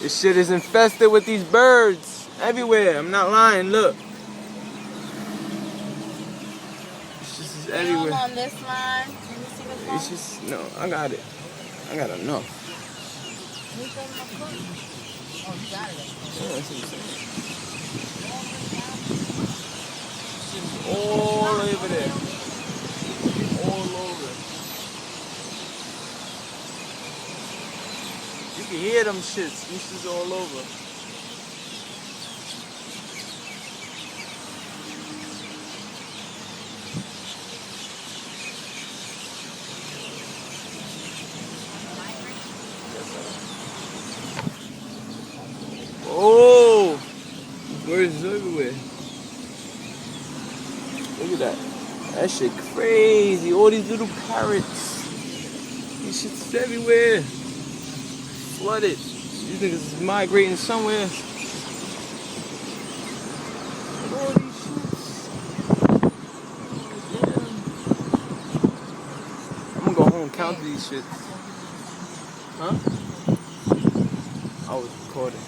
This shit is infested with these birds everywhere. I'm not lying. Look. It's just everywhere. On this line. Let me see what's wrong. It's just no. I got it. I got enough. Oh, you got it. Yeah, that's what I'm saying. Shit's all over there. All over. You can hear them shits. These shits all over. Oh, birds everywhere. Look at that. That shit crazy. All these little parrots. These shits everywhere. Flooded. These niggas is migrating somewhere. Look at all these shits. Damn. I'm gonna go home and count these shits. Huh? I was recording.